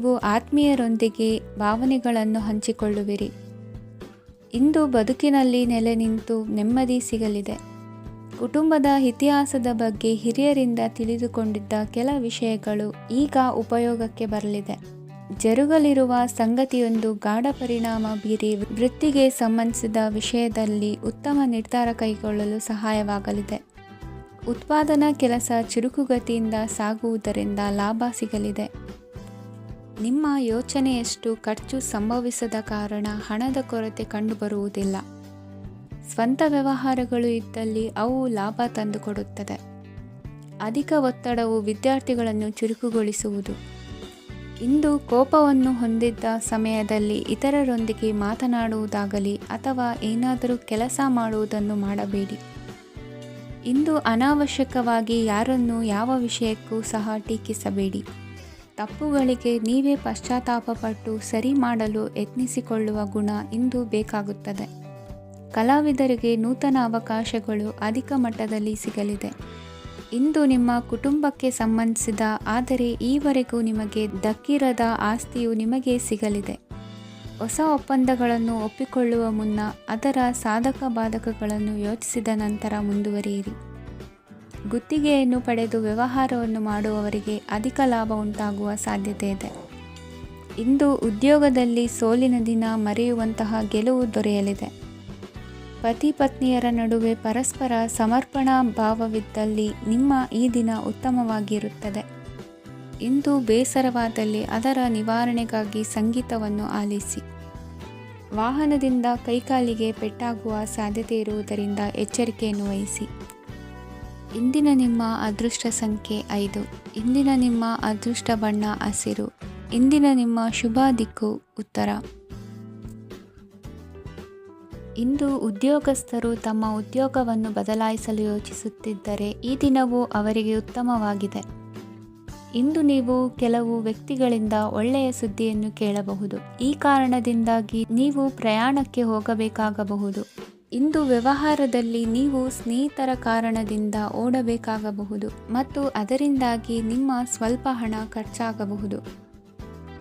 ನೀವು ಆತ್ಮೀಯರೊಂದಿಗೆ ಭಾವನೆಗಳನ್ನು ಹಂಚಿಕೊಳ್ಳುವಿರಿ. ಇಂದು ಬದುಕಿನಲ್ಲಿ ನೆಲೆ ನಿಂತು ನೆಮ್ಮದಿ ಸಿಗಲಿದೆ. ಕುಟುಂಬದ ಇತಿಹಾಸದ ಬಗ್ಗೆ ಹಿರಿಯರಿಂದ ತಿಳಿದುಕೊಂಡಿದ್ದ ಕೆಲ ವಿಷಯಗಳು ಈಗ ಉಪಯೋಗಕ್ಕೆ ಬರಲಿದೆ. ಜರುಗಲಿರುವ ಸಂಗತಿಯೊಂದು ಗಾಢ ಪರಿಣಾಮ ಬೀರಿ ವೃತ್ತಿಗೆ ಸಂಬಂಧಿಸಿದ ವಿಷಯದಲ್ಲಿ ಉತ್ತಮ ನಿರ್ಧಾರ ಕೈಗೊಳ್ಳಲು ಸಹಾಯವಾಗಲಿದೆ. ಉತ್ಪಾದನಾ ಕೆಲಸ ಚುರುಕುಗತಿಯಿಂದ ಸಾಗುವುದರಿಂದ ಲಾಭ ಸಿಗಲಿದೆ. ನಿಮ್ಮ ಯೋಚನೆಯಷ್ಟು ಖರ್ಚು ಸಂಭವಿಸದ ಕಾರಣ ಹಣದ ಕೊರತೆ ಕಂಡುಬರುವುದಿಲ್ಲ. ಸ್ವಂತ ವ್ಯವಹಾರಗಳು ಇದ್ದಲ್ಲಿ ಅವು ಲಾಭ ತಂದುಕೊಡುತ್ತದೆ. ಅಧಿಕ ಒತ್ತಡವು ವಿದ್ಯಾರ್ಥಿಗಳನ್ನು ಚುರುಕುಗೊಳಿಸುವುದು. ಇಂದು ಕೋಪವನ್ನು ಹೊಂದಿದ್ದ ಸಮಯದಲ್ಲಿ ಇತರರೊಂದಿಗೆ ಮಾತನಾಡುವುದಾಗಲಿ ಅಥವಾ ಏನಾದರೂ ಕೆಲಸ ಮಾಡುವುದನ್ನು ಮಾಡಬೇಡಿ. ಇಂದು ಅನಾವಶ್ಯಕವಾಗಿ ಯಾರನ್ನು ಯಾವ ವಿಷಯಕ್ಕೂ ಸಹ ಟೀಕಿಸಬೇಡಿ. ತಪ್ಪುಗಳಿಗೆ ನೀವೇ ಪಶ್ಚಾತ್ತಾಪಪಟ್ಟು ಸರಿ ಮಾಡಲು ಯತ್ನಿಸಿಕೊಳ್ಳುವ ಗುಣ ಇಂದು ಬೇಕಾಗುತ್ತದೆ. ಕಲಾವಿದರಿಗೆ ನೂತನ ಅವಕಾಶಗಳು ಅಧಿಕ ಮಟ್ಟದಲ್ಲಿ ಸಿಗಲಿದೆ. ಇಂದು ನಿಮ್ಮ ಕುಟುಂಬಕ್ಕೆ ಸಂಬಂಧಿಸಿದ ಆದರೆ ಈವರೆಗೂ ನಿಮಗೆ ದಕ್ಕಿರದ ಆಸ್ತಿಯು ನಿಮಗೆ ಸಿಗಲಿದೆ. ಹೊಸ ಒಪ್ಪಂದಗಳನ್ನು ಒಪ್ಪಿಕೊಳ್ಳುವ ಮುನ್ನ ಅದರ ಸಾಧಕ ಬಾಧಕಗಳನ್ನು ಯೋಚಿಸಿದ ನಂತರ ಮುಂದುವರಿಯಿರಿ. ಗುತ್ತಿಗೆಯನ್ನು ಪಡೆದು ವ್ಯವಹಾರವನ್ನು ಮಾಡುವವರಿಗೆ ಅಧಿಕ ಲಾಭ ಉಂಟಾಗುವ ಸಾಧ್ಯತೆ ಇದೆ. ಇಂದು ಉದ್ಯೋಗದಲ್ಲಿ ಸೋಲಿನ ದಿನ ಮರೆಯುವಂತಹ ಗೆಲುವು ದೊರೆಯಲಿದೆ. ಪತಿ ಪತ್ನಿಯರ ನಡುವೆ ಪರಸ್ಪರ ಸಮರ್ಪಣಾ ಭಾವವಿದ್ದಲ್ಲಿ ನಿಮ್ಮ ಈ ದಿನ ಉತ್ತಮವಾಗಿರುತ್ತದೆ. ಇಂದು ಬೇಸರವಾದಲ್ಲಿ ಅದರ ನಿವಾರಣೆಗಾಗಿ ಸಂಗೀತವನ್ನು ಆಲಿಸಿ. ವಾಹನದಿಂದ ಕೈಕಾಲಿಗೆ ಪೆಟ್ಟಾಗುವ ಸಾಧ್ಯತೆ ಇರುವುದರಿಂದ ಎಚ್ಚರಿಕೆಯನ್ನು ವಹಿಸಿ. ಇಂದಿನ ನಿಮ್ಮ ಅದೃಷ್ಟ ಸಂಖ್ಯೆ 5. ಇಂದಿನ ನಿಮ್ಮ ಅದೃಷ್ಟ ಬಣ್ಣ ಹಸಿರು. ಇಂದಿನ ನಿಮ್ಮ ಶುಭ ದಿಕ್ಕು ಉತ್ತರ. ಇಂದು ಉದ್ಯೋಗಸ್ಥರು ತಮ್ಮ ಉದ್ಯೋಗವನ್ನು ಬದಲಾಯಿಸಲು ಯೋಚಿಸುತ್ತಿದ್ದರೆ ಈ ದಿನವೂ ಅವರಿಗೆ ಉತ್ತಮವಾಗಿದೆ. ಇಂದು ನೀವು ಕೆಲವು ವ್ಯಕ್ತಿಗಳಿಂದ ಒಳ್ಳೆಯ ಸುದ್ದಿಯನ್ನು ಕೇಳಬಹುದು. ಈ ಕಾರಣದಿಂದಾಗಿ ನೀವು ಪ್ರಯಾಣಕ್ಕೆ ಹೋಗಬೇಕಾಗಬಹುದು. ಇಂದು ವ್ಯವಹಾರದಲ್ಲಿ ನೀವು ಸ್ನೇಹಿತರ ಕಾರಣದಿಂದ ಓಡಬೇಕಾಗಬಹುದು ಮತ್ತು ಅದರಿಂದಾಗಿ ನಿಮ್ಮ ಸ್ವಲ್ಪ ಹಣ ಖರ್ಚಾಗಬಹುದು.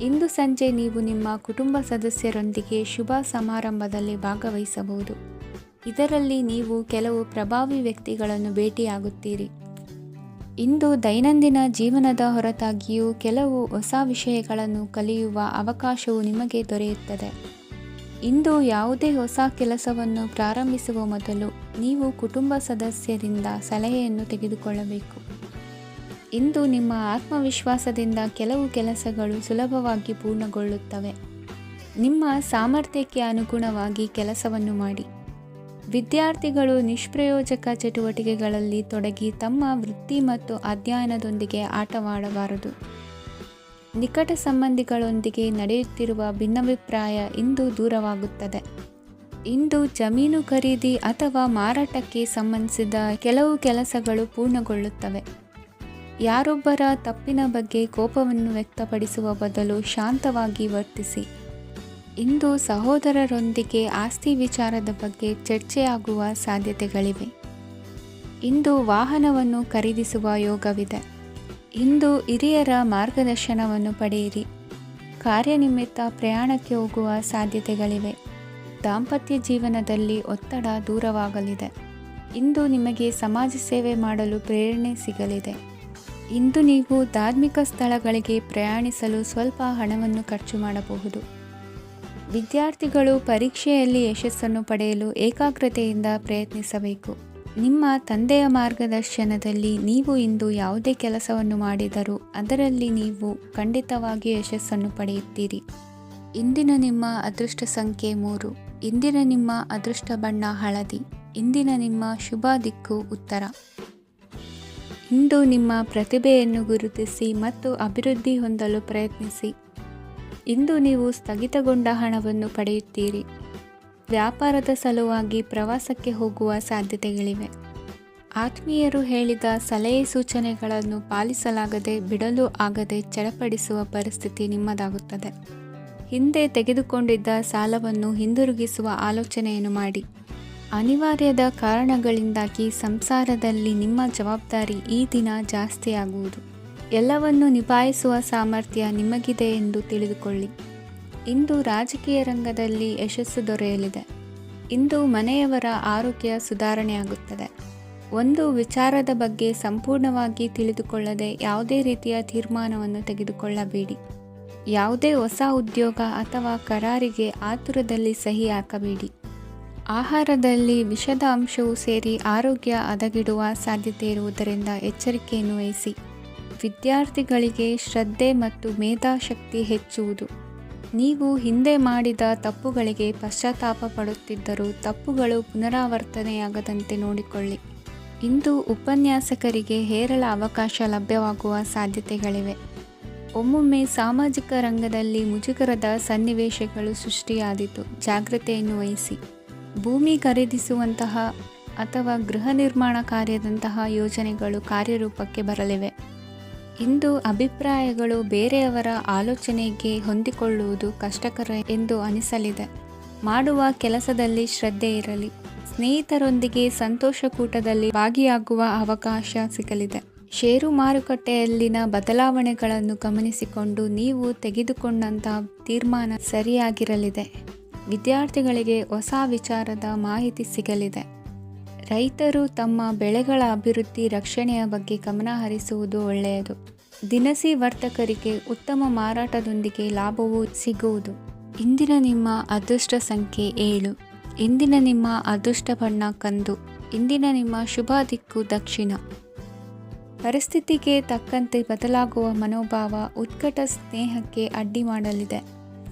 ಇಂದು ಸಂಜೆ ನೀವು ನಿಮ್ಮ ಕುಟುಂಬ ಸದಸ್ಯರೊಂದಿಗೆ ಶುಭ ಸಮಾರಂಭದಲ್ಲಿ ಭಾಗವಹಿಸಬಹುದು. ಇದರಲ್ಲಿ ನೀವು ಕೆಲವು ಪ್ರಭಾವಿ ವ್ಯಕ್ತಿಗಳನ್ನು ಭೇಟಿಯಾಗುತ್ತೀರಿ. ಇಂದು ದೈನಂದಿನ ಜೀವನದ ಹೊರತಾಗಿಯೂ ಕೆಲವು ಹೊಸ ವಿಷಯಗಳನ್ನು ಕಲಿಯುವ ಅವಕಾಶವು ನಿಮಗೆ ದೊರೆಯುತ್ತದೆ. ಇಂದು ಯಾವುದೇ ಹೊಸ ಕೆಲಸವನ್ನು ಪ್ರಾರಂಭಿಸುವ ಮೊದಲು ನೀವು ಕುಟುಂಬ ಸದಸ್ಯರಿಂದ ಸಲಹೆಯನ್ನು ತೆಗೆದುಕೊಳ್ಳಬೇಕು. ಇಂದು ನಿಮ್ಮ ಆತ್ಮವಿಶ್ವಾಸದಿಂದ ಕೆಲವು ಕೆಲಸಗಳು ಸುಲಭವಾಗಿ ಪೂರ್ಣಗೊಳ್ಳುತ್ತವೆ. ನಿಮ್ಮ ಸಾಮರ್ಥ್ಯಕ್ಕೆ ಅನುಗುಣವಾಗಿ ಕೆಲಸವನ್ನು ಮಾಡಿ. ವಿದ್ಯಾರ್ಥಿಗಳು ನಿಷ್ಪ್ರಯೋಜಕ ಚಟುವಟಿಕೆಗಳಲ್ಲಿ ತೊಡಗಿ ತಮ್ಮ ವೃತ್ತಿ ಮತ್ತು ಅಧ್ಯಯನದೊಂದಿಗೆ ಆಟವಾಡಬಾರದು. ನಿಕಟ ಸಂಬಂಧಿಗಳೊಂದಿಗೆ ನಡೆಯುತ್ತಿರುವ ಭಿನ್ನಾಭಿಪ್ರಾಯ ಇಂದು ದೂರವಾಗುತ್ತದೆ. ಇಂದು ಜಮೀನು ಖರೀದಿ ಅಥವಾ ಮಾರಾಟಕ್ಕೆ ಸಂಬಂಧಿಸಿದ ಕೆಲವು ಕೆಲಸಗಳು ಪೂರ್ಣಗೊಳ್ಳುತ್ತವೆ. ಯಾರೊಬ್ಬರ ತಪ್ಪಿನ ಬಗ್ಗೆ ಕೋಪವನ್ನು ವ್ಯಕ್ತಪಡಿಸುವ ಬದಲು ಶಾಂತವಾಗಿ ವರ್ತಿಸಿ. ಇಂದು ಸಹೋದರರೊಂದಿಗೆ ಆಸ್ತಿ ವಿಚಾರದ ಬಗ್ಗೆ ಚರ್ಚೆಯಾಗುವ ಸಾಧ್ಯತೆಗಳಿವೆ. ಇಂದು ವಾಹನವನ್ನು ಖರೀದಿಸುವ ಯೋಗವಿದೆ. ಇಂದು ಹಿರಿಯರ ಮಾರ್ಗದರ್ಶನವನ್ನು ಪಡೆಯಿರಿ. ಕಾರ್ಯನಿಮಿತ್ತ ಪ್ರಯಾಣಕ್ಕೆ ಹೋಗುವ ಸಾಧ್ಯತೆಗಳಿವೆ. ದಾಂಪತ್ಯ ಜೀವನದಲ್ಲಿ ಒತ್ತಡ ದೂರವಾಗಲಿದೆ. ಇಂದು ನಿಮಗೆ ಸಮಾಜ ಸೇವೆ ಮಾಡಲು ಪ್ರೇರಣೆ ಸಿಗಲಿದೆ. ಇಂದು ನೀವು ಧಾರ್ಮಿಕ ಸ್ಥಳಗಳಿಗೆ ಪ್ರಯಾಣಿಸಲು ಸ್ವಲ್ಪ ಹಣವನ್ನು ಖರ್ಚು ಮಾಡಬಹುದು. ವಿದ್ಯಾರ್ಥಿಗಳು ಪರೀಕ್ಷೆಯಲ್ಲಿ ಯಶಸ್ಸನ್ನು ಪಡೆಯಲು ಏಕಾಗ್ರತೆಯಿಂದ ಪ್ರಯತ್ನಿಸಬೇಕು. ನಿಮ್ಮ ತಂದೆಯ ಮಾರ್ಗದರ್ಶನದಲ್ಲಿ ನೀವು ಇಂದು ಯಾವುದೇ ಕೆಲಸವನ್ನು ಮಾಡಿದರೂ ಅದರಲ್ಲಿ ನೀವು ಖಂಡಿತವಾಗಿ ಯಶಸ್ಸನ್ನು ಪಡೆಯುತ್ತೀರಿ. ಇಂದಿನ ನಿಮ್ಮ ಅದೃಷ್ಟ ಸಂಖ್ಯೆ 3. ಇಂದಿನ ನಿಮ್ಮ ಅದೃಷ್ಟ ಬಣ್ಣ ಹಳದಿ. ಇಂದಿನ ನಿಮ್ಮ ಶುಭ ದಿಕ್ಕು ಉತ್ತರ. ಇಂದು ನಿಮ್ಮ ಪ್ರತಿಭೆಯನ್ನು ಗುರುತಿಸಿ ಮತ್ತು ಅಭಿವೃದ್ಧಿ ಹೊಂದಲು ಪ್ರಯತ್ನಿಸಿ. ಇಂದು ನೀವು ಸ್ಥಗಿತಗೊಂಡ ಹಣವನ್ನು ಪಡೆಯುತ್ತೀರಿ. ವ್ಯಾಪಾರದ ಸಲುವಾಗಿ ಪ್ರವಾಸಕ್ಕೆ ಹೋಗುವ ಸಾಧ್ಯತೆಗಳಿವೆ. ಆತ್ಮೀಯರು ಹೇಳಿದ ಸಲಹೆ ಸೂಚನೆಗಳನ್ನು ಪಾಲಿಸಲಾಗದೆ ಬಿಡಲು ಆಗದೆ ಚಡಪಡಿಸುವ ಪರಿಸ್ಥಿತಿ ನಿಮ್ಮದಾಗುತ್ತದೆ. ಹಿಂದೆ ತೆಗೆದುಕೊಂಡಿದ್ದ ಸಾಲವನ್ನು ಹಿಂದಿರುಗಿಸುವ ಆಲೋಚನೆಯನ್ನು ಮಾಡಿ. ಅನಿವಾರ್ಯದ ಕಾರಣಗಳಿಂದಾಗಿ ಸಂಸಾರದಲ್ಲಿ ನಿಮ್ಮ ಜವಾಬ್ದಾರಿ ಈ ದಿನ ಜಾಸ್ತಿಯಾಗುವುದು. ಎಲ್ಲವನ್ನು ನಿಭಾಯಿಸುವ ಸಾಮರ್ಥ್ಯ ನಿಮಗಿದೆ ಎಂದು ತಿಳಿದುಕೊಳ್ಳಿ. ಇಂದು ರಾಜಕೀಯ ರಂಗದಲ್ಲಿ ಯಶಸ್ಸು ದೊರೆಯಲಿದೆ. ಇಂದು ಮನೆಯವರ ಆರೋಗ್ಯ ಸುಧಾರಣೆಯಾಗುತ್ತದೆ. ಒಂದು ವಿಚಾರದ ಬಗ್ಗೆ ಸಂಪೂರ್ಣವಾಗಿ ತಿಳಿದುಕೊಳ್ಳದೆ ಯಾವುದೇ ರೀತಿಯ ತೀರ್ಮಾನವನ್ನು ತೆಗೆದುಕೊಳ್ಳಬೇಡಿ. ಯಾವುದೇ ಹೊಸ ಉದ್ಯೋಗ ಅಥವಾ ಕರಾರಿಗೆ ಆತುರದಲ್ಲಿ ಸಹಿ ಹಾಕಬೇಡಿ. ಆಹಾರದಲ್ಲಿ ವಿಷದ ಅಂಶವು ಸೇರಿ ಆರೋಗ್ಯ ಹದಗೆಡುವ ಸಾಧ್ಯತೆ ಇರುವುದರಿಂದ ಎಚ್ಚರಿಕೆಯನ್ನು ವಹಿಸಿ. ವಿದ್ಯಾರ್ಥಿಗಳಿಗೆ ಶ್ರದ್ಧೆ ಮತ್ತು ಮೇಧಾಶಕ್ತಿ ಹೆಚ್ಚುವುದು. ನೀವು ಹಿಂದೆ ಮಾಡಿದ ತಪ್ಪುಗಳಿಗೆ ಪಶ್ಚಾತ್ತಾಪ ಪಡುತ್ತಿದ್ದರೂ ತಪ್ಪುಗಳು ಪುನರಾವರ್ತನೆಯಾಗದಂತೆ ನೋಡಿಕೊಳ್ಳಿ. ಇಂದು ಉಪನ್ಯಾಸಕರಿಗೆ ಹೇರಳ ಅವಕಾಶ ಲಭ್ಯವಾಗುವ ಸಾಧ್ಯತೆಗಳಿವೆ. ಒಮ್ಮೊಮ್ಮೆ ಸಾಮಾಜಿಕ ರಂಗದಲ್ಲಿ ಮುಜುಗರದ ಸನ್ನಿವೇಶಗಳು ಸೃಷ್ಟಿಯಾದೀತು. ಜಾಗ್ರತೆಯನ್ನು ವಹಿಸಿ. ಭೂಮಿ ಖರೀದಿಸುವಂತಹ ಅಥವಾ ಗೃಹ ನಿರ್ಮಾಣ ಕಾರ್ಯದಂತಹ ಯೋಜನೆಗಳು ಕಾರ್ಯರೂಪಕ್ಕೆ ಬರಲಿವೆ. ಇಂದು ಅಭಿಪ್ರಾಯಗಳು ಬೇರೆಯವರ ಆಲೋಚನೆಗೆ ಹೊಂದಿಕೊಳ್ಳುವುದು ಕಷ್ಟಕರ ಎಂದು ಅನಿಸಲಿದೆ. ಮಾಡುವ ಕೆಲಸದಲ್ಲಿ ಶ್ರದ್ಧೆ ಇರಲಿ. ಸ್ನೇಹಿತರೊಂದಿಗೆ ಸಂತೋಷಕೂಟದಲ್ಲಿ ಭಾಗಿಯಾಗುವ ಅವಕಾಶ ಸಿಗಲಿದೆ. ಷೇರು ಮಾರುಕಟ್ಟೆಯಲ್ಲಿನ ಬದಲಾವಣೆಗಳನ್ನು ಗಮನಿಸಿಕೊಂಡು ನೀವು ತೆಗೆದುಕೊಂಡಂತಹ ತೀರ್ಮಾನ ಸರಿಯಾಗಿರಲಿದೆ. ವಿದ್ಯಾರ್ಥಿಗಳಿಗೆ ಹೊಸ ವಿಚಾರದ ಮಾಹಿತಿ ಸಿಗಲಿದೆ. ರೈತರು ತಮ್ಮ ಬೆಳೆಗಳ ಅಭಿವೃದ್ಧಿ ರಕ್ಷಣೆಯ ಬಗ್ಗೆ ಗಮನ ಹರಿಸುವುದು ಒಳ್ಳೆಯದು. ದಿನಸಿ ವರ್ತಕರಿಗೆ ಉತ್ತಮ ಮಾರಾಟದೊಂದಿಗೆ ಲಾಭವೂ ಸಿಗುವುದು. ಇಂದಿನ ನಿಮ್ಮ ಅದೃಷ್ಟ ಸಂಖ್ಯೆ 7. ಇಂದಿನ ನಿಮ್ಮ ಅದೃಷ್ಟ ಬಣ್ಣ ಕಂದು. ಇಂದಿನ ನಿಮ್ಮ ಶುಭ ದಿಕ್ಕು ದಕ್ಷಿಣ. ಪರಿಸ್ಥಿತಿಗೆ ತಕ್ಕಂತೆ ಬದಲಾಗುವ ಮನೋಭಾವ ಉತ್ಕಟ ಸ್ನೇಹಕ್ಕೆ ಅಡ್ಡಿ ಮಾಡಲಿದೆ.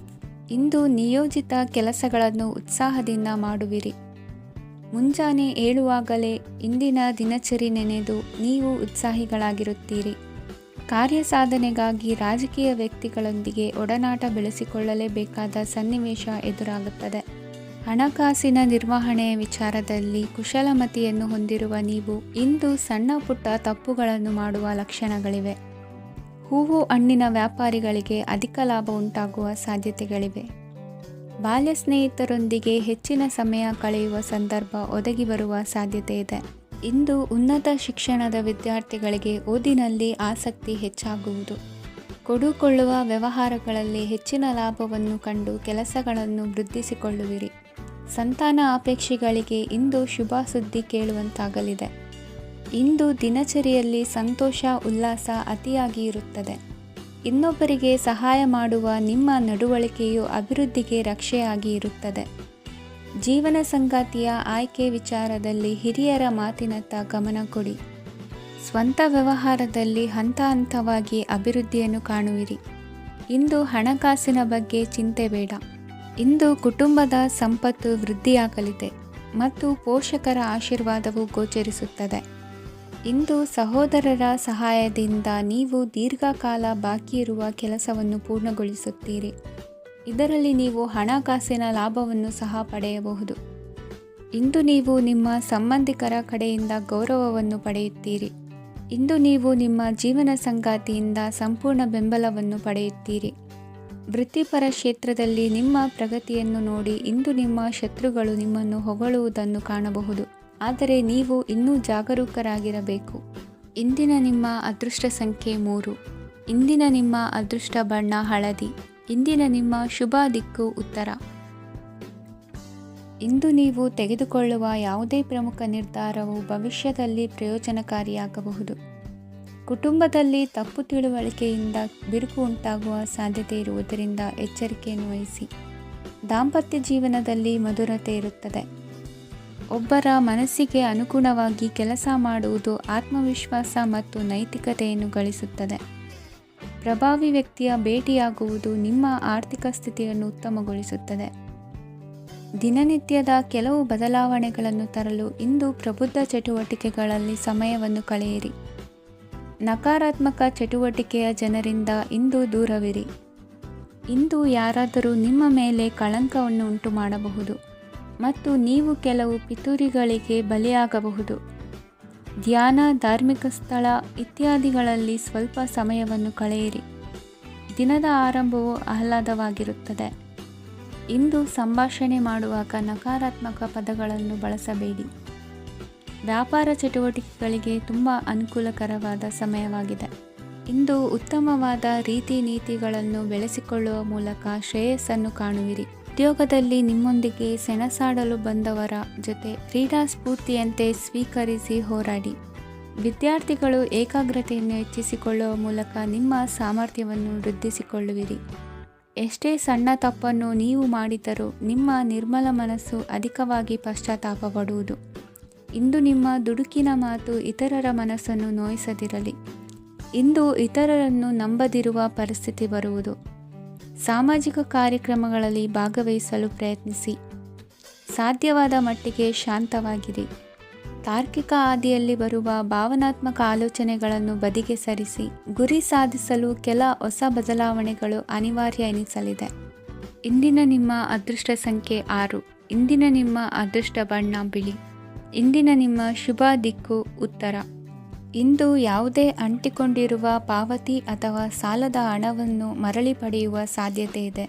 ಇಂದು ನಿಯೋಜಿತ ಕೆಲಸಗಳನ್ನು ಉತ್ಸಾಹದಿಂದ ಮಾಡುವಿರಿ. ಮುಂಜಾನೆ ಏಳುವಾಗಲೇ ಇಂದಿನ ದಿನಚರಿ ನೆನೆದು ನೀವು ಉತ್ಸಾಹಿಗಳಾಗಿರುತ್ತೀರಿ. ಕಾರ್ಯಸಾಧನೆಗಾಗಿ ರಾಜಕೀಯ ವ್ಯಕ್ತಿಗಳೊಂದಿಗೆ ಒಡನಾಟ ಬೆಳೆಸಿಕೊಳ್ಳಲೇಬೇಕಾದ ಸನ್ನಿವೇಶ ಎದುರಾಗುತ್ತದೆ. ಹಣಕಾಸಿನ ನಿರ್ವಹಣೆಯ ವಿಚಾರದಲ್ಲಿ ಕುಶಲಮತಿಯನ್ನು ಹೊಂದಿರುವ ನೀವು ಇಂದು ಸಣ್ಣ ಪುಟ್ಟ ತಪ್ಪುಗಳನ್ನು ಮಾಡುವ ಲಕ್ಷಣಗಳಿವೆ. ಹೂವು ಹಣ್ಣಿನ ವ್ಯಾಪಾರಿಗಳಿಗೆ ಅಧಿಕ ಲಾಭ ಉಂಟಾಗುವ ಸಾಧ್ಯತೆಗಳಿವೆ. ಬಾಲ್ಯ ಸ್ನೇಹಿತರೊಂದಿಗೆ ಹೆಚ್ಚಿನ ಸಮಯ ಕಳೆಯುವ ಸಂದರ್ಭ ಒದಗಿ ಬರುವ ಸಾಧ್ಯತೆ ಇದೆ. ಇಂದು ಉನ್ನತ ಶಿಕ್ಷಣದ ವಿದ್ಯಾರ್ಥಿಗಳಿಗೆ ಓದಿನಲ್ಲಿ ಆಸಕ್ತಿ ಹೆಚ್ಚಾಗುವುದು. ಕೊಡುಕೊಳ್ಳುವ ವ್ಯವಹಾರಗಳಲ್ಲಿ ಹೆಚ್ಚಿನ ಲಾಭವನ್ನು ಕಂಡು ಕೆಲಸಗಳನ್ನು ವೃದ್ಧಿಸಿಕೊಳ್ಳುವಿರಿ. ಸಂತಾನ ಅಪೇಕ್ಷೆಗಳಿಗೆ ಇಂದು ಶುಭ ಸುದ್ದಿ ಕೇಳುವಂತಾಗಲಿದೆ. ಇಂದು ದಿನಚರಿಯಲ್ಲಿ ಸಂತೋಷ ಉಲ್ಲಾಸ ಅತಿಯಾಗಿ ಇರುತ್ತದೆ. ಇನ್ನೊಬ್ಬರಿಗೆ ಸಹಾಯ ಮಾಡುವ ನಿಮ್ಮ ನಡವಳಿಕೆಯು ಅಭಿವೃದ್ಧಿಗೆ ರಕ್ಷೆಯಾಗಿ ಇರುತ್ತದೆ. ಜೀವನ ಸಂಗಾತಿಯ ಆಯ್ಕೆ ವಿಚಾರದಲ್ಲಿ ಹಿರಿಯರ ಮಾತಿನತ್ತ ಗಮನ ಕೊಡಿ. ಸ್ವಂತ ವ್ಯವಹಾರದಲ್ಲಿ ಹಂತ ಹಂತವಾಗಿ ಅಭಿವೃದ್ಧಿಯನ್ನು ಕಾಣುವಿರಿ. ಇಂದು ಹಣಕಾಸಿನ ಬಗ್ಗೆ ಚಿಂತೆ ಬೇಡ. ಇಂದು ಕುಟುಂಬದ ಸಂಪತ್ತು ವೃದ್ಧಿಯಾಗಲಿದೆ ಮತ್ತು ಪೋಷಕರ ಆಶೀರ್ವಾದವು ಗೋಚರಿಸುತ್ತದೆ. ಇಂದು ಸಹೋದರರ ಸಹಾಯದಿಂದ ನೀವು ದೀರ್ಘಕಾಲ ಬಾಕಿ ಇರುವ ಕೆಲಸವನ್ನು ಪೂರ್ಣಗೊಳಿಸುತ್ತೀರಿ. ಇದರಲ್ಲಿ ನೀವು ಹಣಕಾಸಿನ ಲಾಭವನ್ನು ಸಹ ಪಡೆಯಬಹುದು. ಇಂದು ನೀವು ನಿಮ್ಮ ಸಂಬಂಧಿಕರ ಕಡೆಯಿಂದ ಗೌರವವನ್ನು ಪಡೆಯುತ್ತೀರಿ. ಇಂದು ನೀವು ನಿಮ್ಮ ಜೀವನ ಸಂಗಾತಿಯಿಂದ ಸಂಪೂರ್ಣ ಬೆಂಬಲವನ್ನು ಪಡೆಯುತ್ತೀರಿ. ವೃತ್ತಿಪರ ಕ್ಷೇತ್ರದಲ್ಲಿ ನಿಮ್ಮ ಪ್ರಗತಿಯನ್ನು ನೋಡಿ ಇಂದು ನಿಮ್ಮ ಶತ್ರುಗಳು ನಿಮ್ಮನ್ನು ಹೊಗಳುವುದನ್ನು ಕಾಣಬಹುದು. ಆದರೆ ನೀವು ಇನ್ನೂ ಜಾಗರೂಕರಾಗಿರಬೇಕು. ಇಂದಿನ ನಿಮ್ಮ ಅದೃಷ್ಟ ಸಂಖ್ಯೆ 3. ಇಂದಿನ ನಿಮ್ಮ ಅದೃಷ್ಟ ಬಣ್ಣ ಹಳದಿ. ಇಂದಿನ ನಿಮ್ಮ ಶುಭ ದಿಕ್ಕು ಉತ್ತರ. ಇಂದು ನೀವು ತೆಗೆದುಕೊಳ್ಳುವ ಯಾವುದೇ ಪ್ರಮುಖ ನಿರ್ಧಾರವು ಭವಿಷ್ಯದಲ್ಲಿ ಪ್ರಯೋಜನಕಾರಿಯಾಗಬಹುದು. ಕುಟುಂಬದಲ್ಲಿ ತಪ್ಪು ತಿಳುವಳಿಕೆಯಿಂದ ಬಿರುಕು ಉಂಟಾಗುವ ಸಾಧ್ಯತೆ ಇರುವುದರಿಂದ ಎಚ್ಚರಿಕೆಯನ್ನು ವಹಿಸಿ. ದಾಂಪತ್ಯ ಜೀವನದಲ್ಲಿ ಮಧುರತೆ ಇರುತ್ತದೆ. ಒಬ್ಬರ ಮನಸ್ಸಿಗೆ ಅನುಗುಣವಾಗಿ ಕೆಲಸ ಮಾಡುವುದು ಆತ್ಮವಿಶ್ವಾಸ ಮತ್ತು ನೈತಿಕತೆಯನ್ನು ಗಳಿಸುತ್ತದೆ. ಪ್ರಭಾವಿ ವ್ಯಕ್ತಿಯ ಭೇಟಿಯಾಗುವುದು ನಿಮ್ಮ ಆರ್ಥಿಕ ಸ್ಥಿತಿಯನ್ನು ಉತ್ತಮಗೊಳಿಸುತ್ತದೆ. ದಿನನಿತ್ಯದ ಕೆಲವು ಬದಲಾವಣೆಗಳನ್ನು ತರಲು ಇಂದು ಪ್ರಬುದ್ಧ ಚಟುವಟಿಕೆಗಳಲ್ಲಿ ಸಮಯವನ್ನು ಕಳೆಯಿರಿ. ನಕಾರಾತ್ಮಕ ಚಟುವಟಿಕೆಯ ಜನರಿಂದ ಇಂದು ದೂರವಿರಿ. ಇಂದು ಯಾರಾದರೂ ನಿಮ್ಮ ಮೇಲೆ ಕಳಂಕವನ್ನು ಉಂಟು ಮಾಡಬಹುದು ಮತ್ತು ನೀವು ಕೆಲವು ಪಿತೂರಿಗಳಿಗೆ ಬಲಿಯಾಗಬಹುದು. ಧ್ಯಾನ, ಧಾರ್ಮಿಕ ಸ್ಥಳ ಇತ್ಯಾದಿಗಳಲ್ಲಿ ಸ್ವಲ್ಪ ಸಮಯವನ್ನು ಕಳೆಯಿರಿ. ದಿನದ ಆರಂಭವು ಆಹ್ಲಾದವಾಗಿರುತ್ತದೆ. ಇಂದು ಸಂಭಾಷಣೆ ಮಾಡುವಾಗ ನಕಾರಾತ್ಮಕ ಪದಗಳನ್ನು ಬಳಸಬೇಡಿ. ವ್ಯಾಪಾರ ಚಟುವಟಿಕೆಗಳಿಗೆ ತುಂಬ ಅನುಕೂಲಕರವಾದ ಸಮಯವಾಗಿದೆ. ಇಂದು ಉತ್ತಮವಾದ ರೀತಿ ನೀತಿಗಳನ್ನು ಬೆಳೆಸಿಕೊಳ್ಳುವ ಮೂಲಕ ಶ್ರೇಯಸ್ಸನ್ನು ಕಾಣುವಿರಿ. ಉದ್ಯೋಗದಲ್ಲಿ ನಿಮ್ಮೊಂದಿಗೆ ಸೆಣಸಾಡಲು ಬಂದವರ ಜೊತೆ ಕ್ರೀಡಾ ಸ್ಫೂರ್ತಿಯಂತೆ ಸ್ವೀಕರಿಸಿ ಹೋರಾಡಿ. ವಿದ್ಯಾರ್ಥಿಗಳು ಏಕಾಗ್ರತೆಯನ್ನು ಹೆಚ್ಚಿಸಿಕೊಳ್ಳುವ ಮೂಲಕ ನಿಮ್ಮ ಸಾಮರ್ಥ್ಯವನ್ನು ವೃದ್ಧಿಸಿಕೊಳ್ಳುವಿರಿ. ಎಷ್ಟೇ ಸಣ್ಣ ತಪ್ಪನ್ನು ನೀವು ಮಾಡಿದರೂ ನಿಮ್ಮ ನಿರ್ಮಲ ಮನಸ್ಸು ಅಧಿಕವಾಗಿ ಪಶ್ಚಾತ್ತಾಪ ಪಡುವುದು. ಇಂದು ನಿಮ್ಮ ದುಡುಕಿನ ಮಾತು ಇತರರ ಮನಸ್ಸನ್ನು ನೋಯಿಸದಿರಲಿ. ಇಂದು ಇತರರನ್ನು ನಂಬದಿರುವ ಪರಿಸ್ಥಿತಿ ಬರುವುದು. ಸಾಮಾಜಿಕ ಕಾರ್ಯಕ್ರಮಗಳಲ್ಲಿ ಭಾಗವಹಿಸಲು ಪ್ರಯತ್ನಿಸಿ. ಸಾಧ್ಯವಾದ ಮಟ್ಟಿಗೆ ಶಾಂತವಾಗಿರಿ. ತಾರ್ಕಿಕ ಹಾದಿಯಲ್ಲಿ ಬರುವ ಭಾವನಾತ್ಮಕ ಆಲೋಚನೆಗಳನ್ನು ಬದಿಗೆ ಸರಿಸಿ. ಗುರಿ ಸಾಧಿಸಲು ಕೆಲ ಹೊಸ ಬದಲಾವಣೆಗಳು ಅನಿವಾರ್ಯ ಎನಿಸಲಿದೆ. ಇಂದಿನ ನಿಮ್ಮ ಅದೃಷ್ಟ ಸಂಖ್ಯೆ 6. ಇಂದಿನ ನಿಮ್ಮ ಅದೃಷ್ಟ ಬಣ್ಣ ಬಿಳಿ. ಇಂದಿನ ನಿಮ್ಮ ಶುಭ ದಿಕ್ಕು ಉತ್ತರ. ಇಂದು ಯಾವುದೇ ಅಂಟಿಕೊಂಡಿರುವ ಪಾವತಿ ಅಥವಾ ಸಾಲದ ಹಣವನ್ನು ಮರಳಿ ಪಡೆಯುವ ಸಾಧ್ಯತೆ ಇದೆ.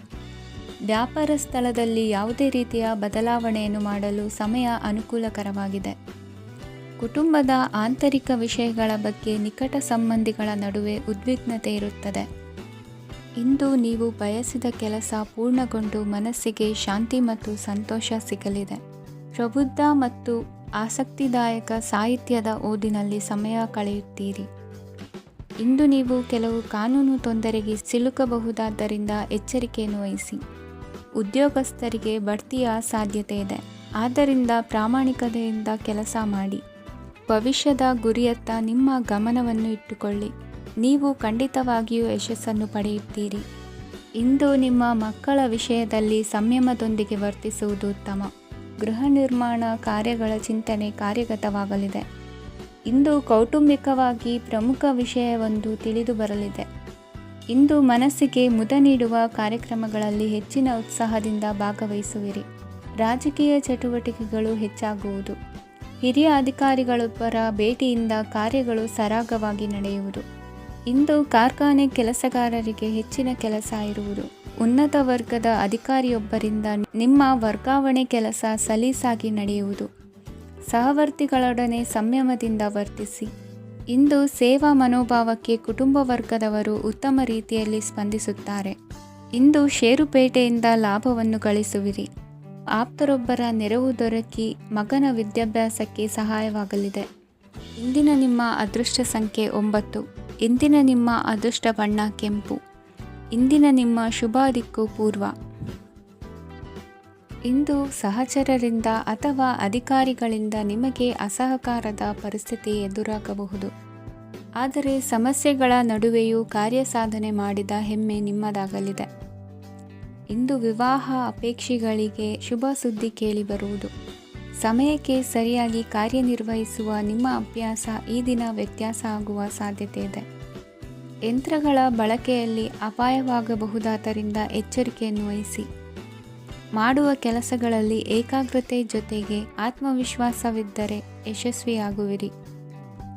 ವ್ಯಾಪಾರ ಸ್ಥಳದಲ್ಲಿ ಯಾವುದೇ ರೀತಿಯ ಬದಲಾವಣೆಯನ್ನು ಮಾಡಲು ಸಮಯ ಅನುಕೂಲಕರವಾಗಿದೆ. ಕುಟುಂಬದ ಆಂತರಿಕ ವಿಷಯಗಳ ಬಗ್ಗೆ ನಿಕಟ ಸಂಬಂಧಿಗಳ ನಡುವೆ ಉದ್ವಿಗ್ನತೆ ಇರುತ್ತದೆ. ಇಂದು ನೀವು ಬಯಸಿದ ಕೆಲಸ ಪೂರ್ಣಗೊಂಡು ಮನಸ್ಸಿಗೆ ಶಾಂತಿ ಮತ್ತು ಸಂತೋಷ ಸಿಗಲಿದೆ. ಪ್ರಬುದ್ಧ ಮತ್ತು ಆಸಕ್ತಿದಾಯಕ ಸಾಹಿತ್ಯದ ಓದಿನಲ್ಲಿ ಸಮಯ ಕಳೆಯುತ್ತೀರಿ. ಇಂದು ನೀವು ಕೆಲವು ಕಾನೂನು ತೊಂದರೆಗೆ ಸಿಲುಕಬಹುದಾದ್ದರಿಂದ ಎಚ್ಚರಿಕೆಯನ್ನು ವಹಿಸಿ. ಉದ್ಯೋಗಸ್ಥರಿಗೆ ಬಡ್ತಿಯ ಸಾಧ್ಯತೆ ಇದೆ, ಆದ್ದರಿಂದ ಪ್ರಾಮಾಣಿಕತೆಯಿಂದ ಕೆಲಸ ಮಾಡಿ. ಭವಿಷ್ಯದ ಗುರಿಯತ್ತ ನಿಮ್ಮ ಗಮನವನ್ನು ಇಟ್ಟುಕೊಳ್ಳಿ. ನೀವು ಖಂಡಿತವಾಗಿಯೂ ಯಶಸ್ಸನ್ನು ಪಡೆಯುತ್ತೀರಿ. ಇಂದು ನಿಮ್ಮ ಮಕ್ಕಳ ವಿಷಯದಲ್ಲಿ ಸಂಯಮದೊಂದಿಗೆ ವರ್ತಿಸುವುದು ಉತ್ತಮ. ಗೃಹ ನಿರ್ಮಾಣ ಕಾರ್ಯಗಳ ಚಿಂತನೆ ಕಾರ್ಯಗತವಾಗಲಿದೆ. ಇಂದು ಕೌಟುಂಬಿಕವಾಗಿ ಪ್ರಮುಖ ವಿಷಯವೊಂದು ತಿಳಿದು ಬರಲಿದೆ. ಇಂದು ಮನಸ್ಸಿಗೆ ಮುದ ನೀಡುವ ಕಾರ್ಯಕ್ರಮಗಳಲ್ಲಿ ಹೆಚ್ಚಿನ ಉತ್ಸಾಹದಿಂದ ಭಾಗವಹಿಸುವಿರಿ. ರಾಜಕೀಯ ಚಟುವಟಿಕೆಗಳು ಹೆಚ್ಚಾಗುವುದು. ಹಿರಿಯ ಅಧಿಕಾರಿಗಳೊಬ್ಬರ ಭೇಟಿಯಿಂದ ಕಾರ್ಯಗಳು ಸರಾಗವಾಗಿ ನಡೆಯುವುದು. ಇಂದು ಕಾರ್ಖಾನೆ ಕೆಲಸಗಾರರಿಗೆ ಹೆಚ್ಚಿನ ಕೆಲಸ ಇರುವುದು. ಉನ್ನತ ವರ್ಗದ ಅಧಿಕಾರಿಯೊಬ್ಬರಿಂದ ನಿಮ್ಮ ವರ್ಗಾವಣೆ ಕೆಲಸ ಸಲೀಸಾಗಿ ನಡೆಯುವುದು. ಸಹವರ್ತಿಗಳೊಡನೆ ಸಂಯಮದಿಂದ ವರ್ತಿಸಿ. ಇಂದು ಸೇವಾ ಮನೋಭಾವಕ್ಕೆ ಕುಟುಂಬ ವರ್ಗದವರು ಉತ್ತಮ ರೀತಿಯಲ್ಲಿ ಸ್ಪಂದಿಸುತ್ತಾರೆ. ಇಂದು ಷೇರುಪೇಟೆಯಿಂದ ಲಾಭವನ್ನು ಗಳಿಸುವಿರಿ. ಆಪ್ತರೊಬ್ಬರ ನೆರವು ದೊರಕಿ ಮಗನ ವಿದ್ಯಾಭ್ಯಾಸಕ್ಕೆ ಸಹಾಯವಾಗಲಿದೆ. ಇಂದಿನ ನಿಮ್ಮ ಅದೃಷ್ಟ ಸಂಖ್ಯೆ 9. ಇಂದಿನ ನಿಮ್ಮ ಅದೃಷ್ಟ ಬಣ್ಣ ಕೆಂಪು. ಇಂದಿನ ನಿಮ್ಮ ಶುಭ ದಿಕ್ಕು ಪೂರ್ವ. ಇಂದು ಸಹಚರರಿಂದ ಅಥವಾ ಅಧಿಕಾರಿಗಳಿಂದ ನಿಮಗೆ ಅಸಹಕಾರದ ಪರಿಸ್ಥಿತಿ ಎದುರಾಗಬಹುದು. ಆದರೆ ಸಮಸ್ಯೆಗಳ ನಡುವೆಯೂ ಕಾರ್ಯಸಾಧನೆ ಮಾಡಿದ ಹೆಮ್ಮೆ ನಿಮ್ಮದಾಗಲಿದೆ. ಇಂದು ವಿವಾಹ ಅಪೇಕ್ಷಿಗಳಿಗೆ ಶುಭ ಸುದ್ದಿ ಕೇಳಿಬರುವುದು. ಸಮಯಕ್ಕೆ ಸರಿಯಾಗಿ ಕಾರ್ಯನಿರ್ವಹಿಸುವ ನಿಮ್ಮ ಅಭ್ಯಾಸ ಈ ದಿನ ವ್ಯತ್ಯಾಸ ಆಗುವ ಸಾಧ್ಯತೆ ಇದೆ. ಯಂತ್ರಗಳ ಬಳಕೆಯಲ್ಲಿ ಅಪಾಯವಾಗಬಹುದಾದ್ದರಿಂದ ಎಚ್ಚರಿಕೆಯನ್ನು ವಹಿಸಿ. ಮಾಡುವ ಕೆಲಸಗಳಲ್ಲಿ ಏಕಾಗ್ರತೆ ಜೊತೆಗೆ ಆತ್ಮವಿಶ್ವಾಸವಿದ್ದರೆ ಯಶಸ್ವಿಯಾಗುವಿರಿ.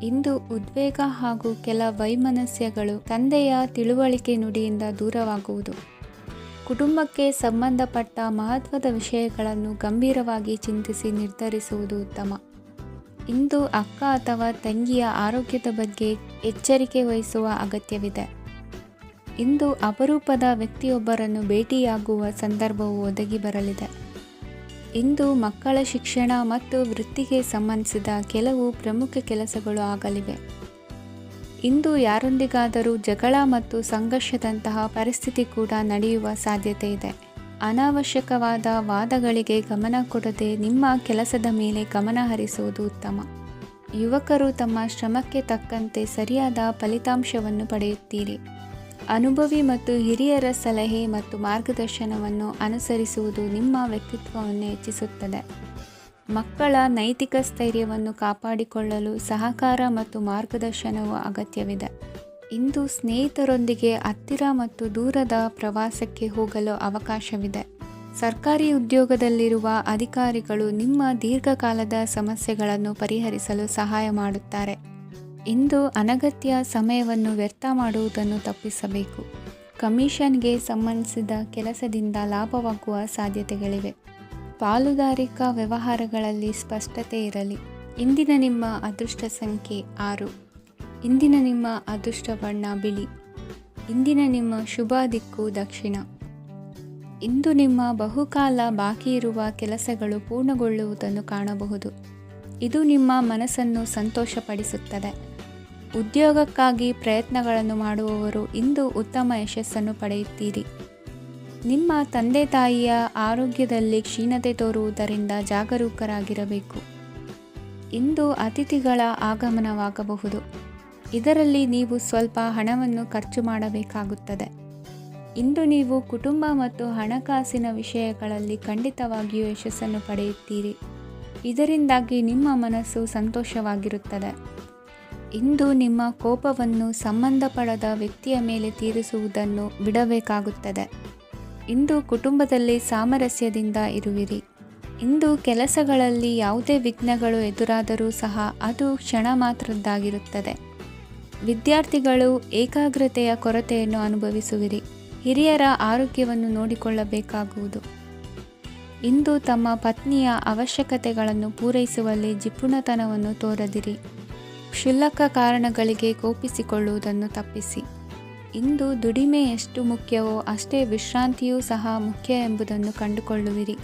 ಇಂದು ಉದ್ವೇಗ ಹಾಗೂ ಕೆಲ ವೈಮನಸ್ಯಗಳು ತಂದೆಯ ತಿಳುವಳಿಕೆ ನುಡಿಯಿಂದ ದೂರವಾಗುವುದು. ಕುಟುಂಬಕ್ಕೆ ಸಂಬಂಧಪಟ್ಟ ಮಹತ್ವದ ವಿಷಯಗಳನ್ನು ಗಂಭೀರವಾಗಿ ಚಿಂತಿಸಿ ನಿರ್ಧರಿಸುವುದು ಉತ್ತಮ. ಇಂದು ಅಕ್ಕ ಅಥವಾ ತಂಗಿಯ ಆರೋಗ್ಯದ ಬಗ್ಗೆ ಎಚ್ಚರಿಕೆ ವಹಿಸುವ ಅಗತ್ಯವಿದೆ. ಇಂದು ಅಪರೂಪದ ವ್ಯಕ್ತಿಯೊಬ್ಬರನ್ನು ಭೇಟಿಯಾಗುವ ಸಂದರ್ಭವು ಒದಗಿ ಬರಲಿದೆ. ಇಂದು ಮಕ್ಕಳ ಶಿಕ್ಷಣ ಮತ್ತು ವೃತ್ತಿಗೆ ಸಂಬಂಧಿಸಿದ ಕೆಲವು ಪ್ರಮುಖ ಕೆಲಸಗಳು ಆಗಲಿವೆ. ಇಂದು ಯಾರೊಂದಿಗಾದರೂ ಜಗಳ ಮತ್ತು ಸಂಘರ್ಷದಂತಹ ಪರಿಸ್ಥಿತಿ ಕೂಡ ನಡೆಯುವ ಸಾಧ್ಯತೆ ಇದೆ. ಅನಾವಶ್ಯಕವಾದ ವಾದಗಳಿಗೆ ಗಮನ ಕೊಡದೆ ನಿಮ್ಮ ಕೆಲಸದ ಮೇಲೆ ಗಮನ ಹರಿಸುವುದು ಉತ್ತಮ. ಯುವಕರು ತಮ್ಮ ಶ್ರಮಕ್ಕೆ ತಕ್ಕಂತೆ ಸರಿಯಾದ ಫಲಿತಾಂಶವನ್ನು ಪಡೆಯುತ್ತೀರಿ. ಅನುಭವಿ ಮತ್ತು ಹಿರಿಯರ ಸಲಹೆ ಮತ್ತು ಮಾರ್ಗದರ್ಶನವನ್ನು ಅನುಸರಿಸುವುದು ನಿಮ್ಮ ವ್ಯಕ್ತಿತ್ವವನ್ನು ಹೆಚ್ಚಿಸುತ್ತದೆ. ಮಕ್ಕಳ ನೈತಿಕ ಸ್ಥೈರ್ಯವನ್ನು ಕಾಪಾಡಿಕೊಳ್ಳಲು ಸಹಕಾರ ಮತ್ತು ಮಾರ್ಗದರ್ಶನವು ಅಗತ್ಯವಿದೆ. ಇಂದು ಸ್ನೇಹಿತರೊಂದಿಗೆ ಹತ್ತಿರ ಮತ್ತು ದೂರದ ಪ್ರವಾಸಕ್ಕೆ ಹೋಗಲು ಅವಕಾಶವಿದೆ. ಸರ್ಕಾರಿ ಉದ್ಯೋಗದಲ್ಲಿರುವ ಅಧಿಕಾರಿಗಳು ನಿಮ್ಮ ದೀರ್ಘಕಾಲದ ಸಮಸ್ಯೆಗಳನ್ನು ಪರಿಹರಿಸಲು ಸಹಾಯ ಮಾಡುತ್ತಾರೆ. ಇಂದು ಅನಗತ್ಯ ಸಮಯವನ್ನು ವ್ಯರ್ಥ ಮಾಡುವುದನ್ನು ತಪ್ಪಿಸಬೇಕು. ಕಮಿಷನ್ಗೆ ಸಂಬಂಧಿಸಿದ ಕೆಲಸದಿಂದ ಲಾಭವಾಗುವ ಸಾಧ್ಯತೆಗಳಿವೆ. ಪಾಲುದಾರಿಕಾ ವ್ಯವಹಾರಗಳಲ್ಲಿ ಸ್ಪಷ್ಟತೆ ಇರಲಿ. ಇಂದಿನ ನಿಮ್ಮ ಅದೃಷ್ಟ ಸಂಖ್ಯೆ 6. ಇಂದಿನ ನಿಮ್ಮ ಅದೃಷ್ಟ ಬಣ್ಣ ಬಿಳಿ. ಇಂದಿನ ನಿಮ್ಮ ಶುಭ ದಿಕ್ಕು ದಕ್ಷಿಣ. ಇಂದು ನಿಮ್ಮ ಬಹುಕಾಲ ಬಾಕಿ ಇರುವ ಕೆಲಸಗಳು ಪೂರ್ಣಗೊಳ್ಳುವುದನ್ನು ಕಾಣಬಹುದು. ಇದು ನಿಮ್ಮ ಮನಸ್ಸನ್ನು ಸಂತೋಷಪಡಿಸುತ್ತದೆ. ಉದ್ಯೋಗಕ್ಕಾಗಿ ಪ್ರಯತ್ನಗಳನ್ನು ಮಾಡುವವರು ಇಂದು ಉತ್ತಮ ಯಶಸ್ಸನ್ನು ಪಡೆಯುತ್ತೀರಿ. ನಿಮ್ಮ ತಂದೆ ತಾಯಿಯ ಆರೋಗ್ಯದಲ್ಲಿ ಕ್ಷೀಣತೆ ತೋರುವುದರಿಂದ ಜಾಗರೂಕರಾಗಿರಬೇಕು. ಇಂದು ಅತಿಥಿಗಳ ಆಗಮನವಾಗಬಹುದು. ಇದರಲ್ಲಿ ನೀವು ಸ್ವಲ್ಪ ಹಣವನ್ನು ಖರ್ಚು ಮಾಡಬೇಕಾಗುತ್ತದೆ. ಇಂದು ನೀವು ಕುಟುಂಬ ಮತ್ತು ಹಣಕಾಸಿನ ವಿಷಯಗಳಲ್ಲಿ ಖಂಡಿತವಾಗಿಯೂ ಯಶಸ್ಸನ್ನು ಪಡೆಯುತ್ತೀರಿ. ಇದರಿಂದಾಗಿ ನಿಮ್ಮ ಮನಸ್ಸು ಸಂತೋಷವಾಗಿರುತ್ತದೆ. ಇಂದು ನಿಮ್ಮ ಕೋಪವನ್ನು ಸಂಬಂಧಪಡದ ವ್ಯಕ್ತಿಯ ಮೇಲೆ ತೀರಿಸುವುದನ್ನು ಬಿಡಬೇಕಾಗುತ್ತದೆ. ಇಂದು ಕುಟುಂಬದಲ್ಲಿ ಸಾಮರಸ್ಯದಿಂದ ಇರುವಿರಿ. ಇಂದು ಕೆಲಸಗಳಲ್ಲಿ ಯಾವುದೇ ವಿಘ್ನಗಳು ಎದುರಾದರೂ ಸಹ ಅದು ಕ್ಷಣ ಮಾತ್ರದ್ದಾಗಿರುತ್ತದೆ. ವಿದ್ಯಾರ್ಥಿಗಳು ಏಕಾಗ್ರತೆಯ ಕೊರತೆಯನ್ನು ಅನುಭವಿಸುವಿರಿ. ಹಿರಿಯರ ಆರೋಗ್ಯವನ್ನು ನೋಡಿಕೊಳ್ಳಬೇಕಾಗುವುದು. ಇಂದು ತಮ್ಮ ಪತ್ನಿಯ ಅವಶ್ಯಕತೆಗಳನ್ನು ಪೂರೈಸುವಲ್ಲಿ ಜಿಪುಣತನವನ್ನು ತೋರದಿರಿ. ಕ್ಷುಲ್ಲಕ ಕಾರಣಗಳಿಗೆ ಕೋಪಿಸಿಕೊಳ್ಳುವುದನ್ನು ತಪ್ಪಿಸಿ. ಇಂದು ದುಡಿಮೆ ಎಷ್ಟು ಮುಖ್ಯವೋ ಅಷ್ಟೇ ವಿಶ್ರಾಂತಿಯೂ ಸಹ ಮುಖ್ಯ ಎಂಬುದನ್ನು ಕಂಡುಕೊಳ್ಳುವಿರಿ.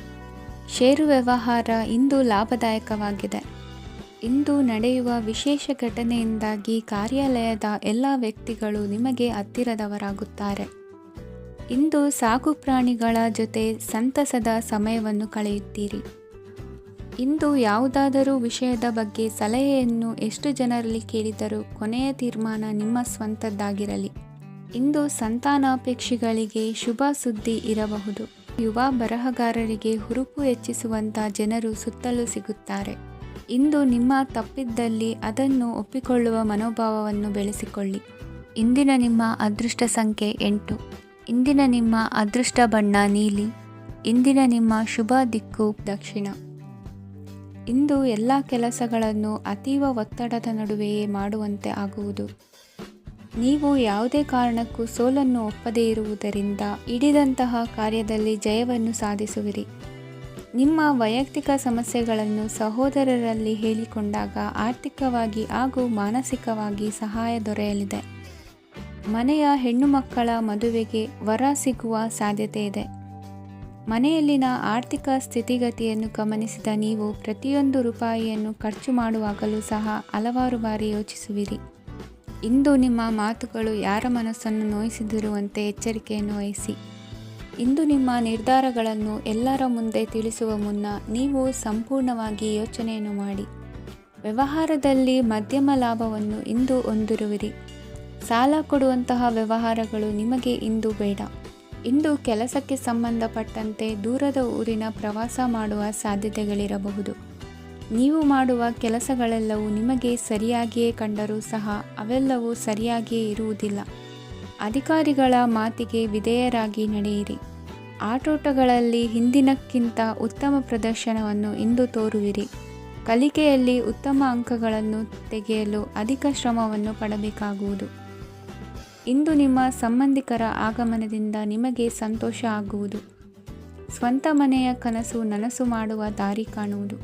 ಷೇರು ವ್ಯವಹಾರ ಇಂದು ಲಾಭದಾಯಕವಾಗಿದೆ. ಇಂದು ನಡೆಯುವ ವಿಶೇಷ ಘಟನೆಯಿಂದಾಗಿ ಕಾರ್ಯಾಲಯದ ಎಲ್ಲ ವ್ಯಕ್ತಿಗಳು ನಿಮಗೆ ಹತ್ತಿರದವರಾಗುತ್ತಾರೆ. ಇಂದು ಸಾಕು ಪ್ರಾಣಿಗಳ ಜೊತೆ ಸಂತಸದ ಸಮಯವನ್ನು ಕಳೆಯುತ್ತೀರಿ. ಇಂದು ಯಾವುದಾದರೂ ವಿಷಯದ ಬಗ್ಗೆ ಸಲಹೆಯನ್ನು ಎಷ್ಟು ಜನರಲ್ಲಿ ಕೇಳಿದರೂ ಕೊನೆಯ ತೀರ್ಮಾನ ನಿಮ್ಮ ಸ್ವಂತದ್ದಾಗಿರಲಿ. ಇಂದು ಸಂತಾನಾಪೇಕ್ಷಿಗಳಿಗೆ ಶುಭ ಸುದ್ದಿ ಇರಬಹುದು. ಯುವ ಬರಹಗಾರರಿಗೆ ಹುರುಪು ಹೆಚ್ಚಿಸುವಂಥ ಜನರು ಸುತ್ತಲೂ ಸಿಗುತ್ತಾರೆ. ಇಂದು ನಿಮ್ಮ ತಪ್ಪಿದ್ದಲ್ಲಿ ಅದನ್ನು ಒಪ್ಪಿಕೊಳ್ಳುವ ಮನೋಭಾವವನ್ನು ಬೆಳೆಸಿಕೊಳ್ಳಿ. ಇಂದಿನ ನಿಮ್ಮ ಅದೃಷ್ಟ ಸಂಖ್ಯೆ 8. ಇಂದಿನ ನಿಮ್ಮ ಅದೃಷ್ಟ ಬಣ್ಣ ನೀಲಿ. ಇಂದಿನ ನಿಮ್ಮ ಶುಭ ದಿಕ್ಕು ದಕ್ಷಿಣ. ಇಂದು ಎಲ್ಲ ಕೆಲಸಗಳನ್ನು ಅತೀವ ಒತ್ತಡದ ನಡುವೆಯೇ ಮಾಡುವಂತೆ ಆಗುವುದು. ನೀವು ಯಾವುದೇ ಕಾರಣಕ್ಕೂ ಸೋಲನ್ನು ಒಪ್ಪದೇ ಇರುವುದರಿಂದ ಹಿಡಿದಂತಹ ಕಾರ್ಯದಲ್ಲಿ ಜಯವನ್ನು ಸಾಧಿಸುವಿರಿ. ನಿಮ್ಮ ವೈಯಕ್ತಿಕ ಸಮಸ್ಯೆಗಳನ್ನು ಸಹೋದರರಲ್ಲಿ ಹೇಳಿಕೊಂಡಾಗ ಆರ್ಥಿಕವಾಗಿ ಹಾಗೂ ಮಾನಸಿಕವಾಗಿ ಸಹಾಯ ದೊರೆಯಲಿದೆ. ಮನೆಯ ಹೆಣ್ಣು ಮಕ್ಕಳ ಮದುವೆಗೆ ವರ ಸಿಗುವ ಸಾಧ್ಯತೆ ಇದೆ. ಮನೆಯಲ್ಲಿನ ಆರ್ಥಿಕ ಸ್ಥಿತಿಗತಿಯನ್ನು ಗಮನಿಸಿದ ನೀವು ಪ್ರತಿಯೊಂದು ರೂಪಾಯಿಯನ್ನು ಖರ್ಚು ಮಾಡುವಾಗಲೂ ಸಹ ಹಲವಾರು ಬಾರಿ ಯೋಚಿಸುವಿರಿ. ಇಂದು ನಿಮ್ಮ ಮಾತುಗಳು ಯಾರ ಮನಸ್ಸನ್ನು ನೋಯಿಸದಿರುವಂತೆ ಎಚ್ಚರಿಕೆಯನ್ನು ವಹಿಸಿ. ಇಂದು ನಿಮ್ಮ ನಿರ್ಧಾರಗಳನ್ನು ಎಲ್ಲರ ಮುಂದೆ ತಿಳಿಸುವ ಮುನ್ನ ನೀವು ಸಂಪೂರ್ಣವಾಗಿ ಯೋಚನೆಯನ್ನು ಮಾಡಿ. ವ್ಯವಹಾರದಲ್ಲಿ ಮಧ್ಯಮ ಲಾಭವನ್ನು ಇಂದು ಹೊಂದಿರುವಿರಿ. ಸಾಲ ಕೊಡುವಂತಹ ವ್ಯವಹಾರಗಳು ನಿಮಗೆ ಇಂದು ಬೇಡ. ಇಂದು ಕೆಲಸಕ್ಕೆ ಸಂಬಂಧಪಟ್ಟಂತೆ ದೂರದ ಊರಿನ ಪ್ರವಾಸ ಮಾಡುವ ಸಾಧ್ಯತೆಗಳಿರಬಹುದು. ನೀವು ಮಾಡುವ ಕೆಲಸಗಳೆಲ್ಲವೂ ನಿಮಗೆ ಸರಿಯಾಗಿಯೇ ಕಂಡರೂ ಸಹ ಅವೆಲ್ಲವೂ ಸರಿಯಾಗಿಯೇ ಇರುವುದಿಲ್ಲ. ಅಧಿಕಾರಿಗಳ ಮಾತಿಗೆ ವಿಧೇಯರಾಗಿ ನಡೆಯಿರಿ. ಆಟೋಟಗಳಲ್ಲಿ ಹಿಂದಿನಕ್ಕಿಂತ ಉತ್ತಮ ಪ್ರದರ್ಶನವನ್ನು ಇಂದು ತೋರುವಿರಿ. ಕಲಿಕೆಯಲ್ಲಿ ಉತ್ತಮ ಅಂಕಗಳನ್ನು ತೆಗೆಯಲು ಅಧಿಕ ಶ್ರಮವನ್ನು ಪಡಬೇಕಾಗುವುದು. ಇಂದು ನಿಮ್ಮ ಸಂಬಂಧಿಕರ ಆಗಮನದಿಂದ ನಿಮಗೆ ಸಂತೋಷ ಆಗುವುದು. ಸ್ವಂತ ಮನೆಯ ಕನಸು ನನಸು ಮಾಡುವ ದಾರಿ ಕಾಣುವುದು.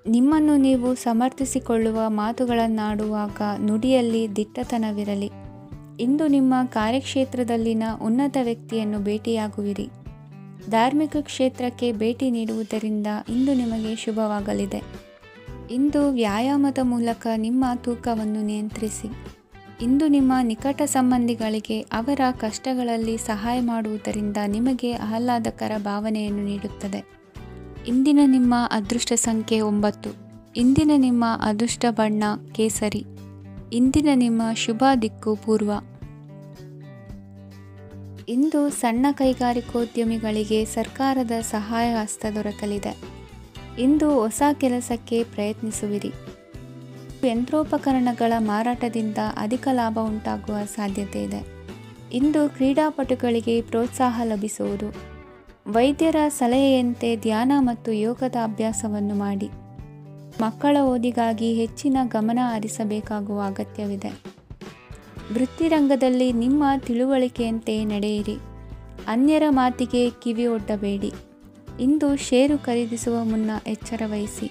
ನಿಮ್ಮನ್ನು ನೀವು ಸಮರ್ಥಿಸಿಕೊಳ್ಳುವ ಮಾತುಗಳನ್ನಾಡುವಾಗ ನುಡಿಯಲ್ಲಿ ದಿಟ್ಟತನವಿರಲಿ. ಇಂದು ನಿಮ್ಮ ಕಾರ್ಯಕ್ಷೇತ್ರದಲ್ಲಿನ ಉನ್ನತ ವ್ಯಕ್ತಿಯನ್ನು ಭೇಟಿಯಾಗುವಿರಿ. ಧಾರ್ಮಿಕ ಕ್ಷೇತ್ರಕ್ಕೆ ಭೇಟಿ ನೀಡುವುದರಿಂದ ಇಂದು ನಿಮಗೆ ಶುಭವಾಗಲಿದೆ. ಇಂದು ವ್ಯಾಯಾಮದ ಮೂಲಕ ನಿಮ್ಮ ತೂಕವನ್ನು ನಿಯಂತ್ರಿಸಿ. ಇಂದು ನಿಮ್ಮ ನಿಕಟ ಸಂಬಂಧಿಗಳಿಗೆ ಅವರ ಕಷ್ಟಗಳಲ್ಲಿ ಸಹಾಯ ಮಾಡುವುದರಿಂದ ನಿಮಗೆ ಆಹ್ಲಾದಕರ ಭಾವನೆಯನ್ನು ನೀಡುತ್ತದೆ. ಇಂದಿನ ನಿಮ್ಮ ಅದೃಷ್ಟ ಸಂಖ್ಯೆ 9. ಇಂದಿನ ನಿಮ್ಮ ಅದೃಷ್ಟ ಬಣ್ಣ ಕೇಸರಿ. ಇಂದಿನ ನಿಮ್ಮ ಶುಭ ದಿಕ್ಕು ಪೂರ್ವ. ಇಂದು ಸಣ್ಣ ಕೈಗಾರಿಕೋದ್ಯಮಿಗಳಿಗೆ ಸರ್ಕಾರದ ಸಹಾಯ ಹಸ್ತ ದೊರಕಲಿದೆ. ಇಂದು ಹೊಸ ಕೆಲಸಕ್ಕೆ ಪ್ರಯತ್ನಿಸುವಿರಿ. ಯಂತ್ರೋಪಕರಣಗಳ ಮಾರಾಟದಿಂದ ಅಧಿಕ ಲಾಭ ಉಂಟಾಗುವ ಸಾಧ್ಯತೆ ಇದೆ. ಇಂದು ಕ್ರೀಡಾಪಟುಗಳಿಗೆ ಪ್ರೋತ್ಸಾಹ ಲಭಿಸುವುದು. ವೈದ್ಯರ ಸಲಹೆಯಂತೆ ಧ್ಯಾನ ಮತ್ತು ಯೋಗದ ಅಭ್ಯಾಸವನ್ನು ಮಾಡಿ. ಮಕ್ಕಳ ಓದಿಗಾಗಿ ಹೆಚ್ಚಿನ ಗಮನ ಹರಿಸಬೇಕಾಗುವ ಅಗತ್ಯವಿದೆ. ವೃತ್ತಿರಂಗದಲ್ಲಿ ನಿಮ್ಮ ತಿಳುವಳಿಕೆಯಂತೆ ನಡೆಯಿರಿ. ಅನ್ಯರ ಮಾತಿಗೆ ಕಿವಿ ಒಡ್ಡಬೇಡಿ. ಇಂದು ಷೇರು ಖರೀದಿಸುವ ಮುನ್ನ ಎಚ್ಚರ ವಹಿಸಿ.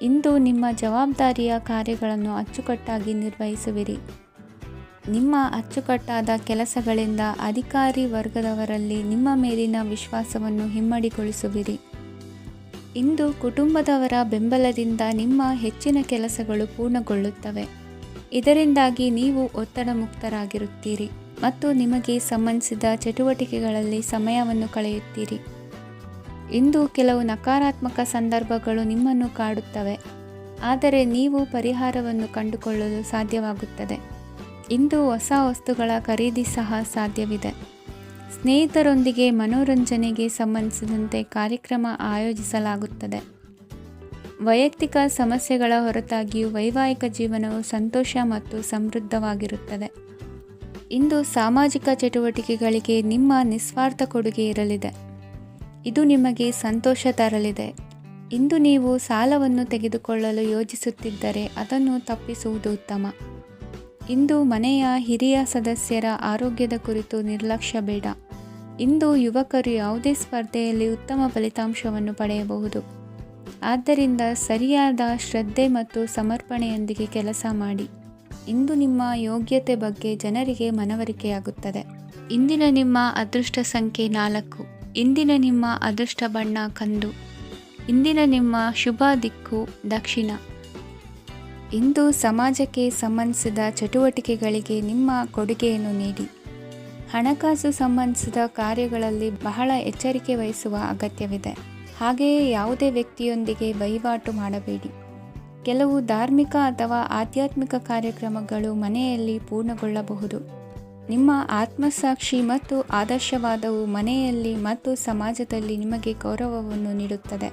ಇಂದು ನಿಮ್ಮ ಜವಾಬ್ದಾರಿಯ ಕಾರ್ಯಗಳನ್ನು ಅಚ್ಚುಕಟ್ಟಾಗಿ ನಿರ್ವಹಿಸುವಿರಿ. ನಿಮ್ಮ ಅಚ್ಚುಕಟ್ಟಾದ ಕೆಲಸಗಳಿಂದ ಅಧಿಕಾರಿ ವರ್ಗದವರಲ್ಲಿ ನಿಮ್ಮ ಮೇಲಿನ ವಿಶ್ವಾಸವನ್ನು ಇಮ್ಮಡಿಗೊಳಿಸುವಿರಿ. ಇಂದು ಕುಟುಂಬದವರ ಬೆಂಬಲದಿಂದ ನಿಮ್ಮ ಹೆಚ್ಚಿನ ಕೆಲಸಗಳು ಪೂರ್ಣಗೊಳ್ಳುತ್ತವೆ. ಇದರಿಂದಾಗಿ ನೀವು ಒತ್ತಡ ಮುಕ್ತರಾಗಿರುತ್ತೀರಿ ಮತ್ತು ನಿಮಗೆ ಸಂಬಂಧಿಸಿದ ಚಟುವಟಿಕೆಗಳಲ್ಲಿ ಸಮಯವನ್ನು ಕಳೆಯುತ್ತೀರಿ. ಇಂದು ಕೆಲವು ನಕಾರಾತ್ಮಕ ಸಂದರ್ಭಗಳು ನಿಮ್ಮನ್ನು ಕಾಡುತ್ತವೆ, ಆದರೆ ನೀವು ಪರಿಹಾರವನ್ನು ಕಂಡುಕೊಳ್ಳಲು ಸಾಧ್ಯವಾಗುತ್ತದೆ. ಇಂದು ಹೊಸ ವಸ್ತುಗಳ ಖರೀದಿ ಸಹ ಸಾಧ್ಯವಿದೆ. ಸ್ನೇಹಿತರೊಂದಿಗೆ ಮನೋರಂಜನೆಗೆ ಸಂಬಂಧಿಸಿದಂತೆ ಕಾರ್ಯಕ್ರಮ ಆಯೋಜಿಸಲಾಗುತ್ತದೆ. ವೈಯಕ್ತಿಕ ಸಮಸ್ಯೆಗಳ ಹೊರತಾಗಿಯೂ ವೈವಾಹಿಕ ಜೀವನವು ಸಂತೋಷ ಮತ್ತು ಸಮೃದ್ಧವಾಗಿರುತ್ತದೆ. ಇಂದು ಸಾಮಾಜಿಕ ಚಟುವಟಿಕೆಗಳಿಗೆ ನಿಮ್ಮ ನಿಸ್ವಾರ್ಥ ಕೊಡುಗೆ ಇರಲಿದೆ. ಇದು ನಿಮಗೆ ಸಂತೋಷ ತರಲಿದೆ. ಇಂದು ನೀವು ಸಾಲವನ್ನು ತೆಗೆದುಕೊಳ್ಳಲು ಯೋಜಿಸುತ್ತಿದ್ದರೆ ಅದನ್ನು ತಪ್ಪಿಸುವುದು ಉತ್ತಮ. ಇಂದು ಮನೆಯ ಹಿರಿಯ ಸದಸ್ಯರ ಆರೋಗ್ಯದ ಕುರಿತು ನಿರ್ಲಕ್ಷ್ಯ ಬೇಡ. ಇಂದು ಯುವಕರು ಯಾವುದೇ ಸ್ಪರ್ಧೆಯಲ್ಲಿ ಉತ್ತಮ ಫಲಿತಾಂಶವನ್ನು ಪಡೆಯಬಹುದು. ಆದ್ದರಿಂದ ಸರಿಯಾದ ಶ್ರದ್ಧೆ ಮತ್ತು ಸಮರ್ಪಣೆಯೊಂದಿಗೆ ಕೆಲಸ ಮಾಡಿ. ಇಂದು ನಿಮ್ಮ ಯೋಗ್ಯತೆ ಬಗ್ಗೆ ಜನರಿಗೆ ಮನವರಿಕೆಯಾಗುತ್ತದೆ. ಇಂದಿನ ನಿಮ್ಮ ಅದೃಷ್ಟ ಸಂಖ್ಯೆ 4. ಇಂದಿನ ನಿಮ್ಮ ಅದೃಷ್ಟ ಬಣ್ಣ ಕಂದು. ಇಂದಿನ ನಿಮ್ಮ ಶುಭ ದಿಕ್ಕು ದಕ್ಷಿಣ. ಇಂದು ಸಮಾಜಕ್ಕೆ ಸಂಬಂಧಿಸಿದ ಚಟುವಟಿಕೆಗಳಿಗೆ ನಿಮ್ಮ ಕೊಡುಗೆಯನ್ನು ನೀಡಿ. ಹಣಕಾಸು ಸಂಬಂಧಿಸಿದ ಕಾರ್ಯಗಳಲ್ಲಿ ಬಹಳ ಎಚ್ಚರಿಕೆ ವಹಿಸುವ ಅಗತ್ಯವಿದೆ. ಹಾಗೆಯೇ ಯಾವುದೇ ವ್ಯಕ್ತಿಯೊಂದಿಗೆ ವಹಿವಾಟು ಮಾಡಬೇಡಿ. ಕೆಲವು ಧಾರ್ಮಿಕ ಅಥವಾ ಆಧ್ಯಾತ್ಮಿಕ ಕಾರ್ಯಕ್ರಮಗಳು ಮನೆಯಲ್ಲಿ ಪೂರ್ಣಗೊಳ್ಳಬಹುದು. ನಿಮ್ಮ ಆತ್ಮಸಾಕ್ಷಿ ಮತ್ತು ಆದರ್ಶವಾದವು ಮನೆಯಲ್ಲಿ ಮತ್ತು ಸಮಾಜದಲ್ಲಿ ನಿಮಗೆ ಗೌರವವನ್ನು ನೀಡುತ್ತದೆ.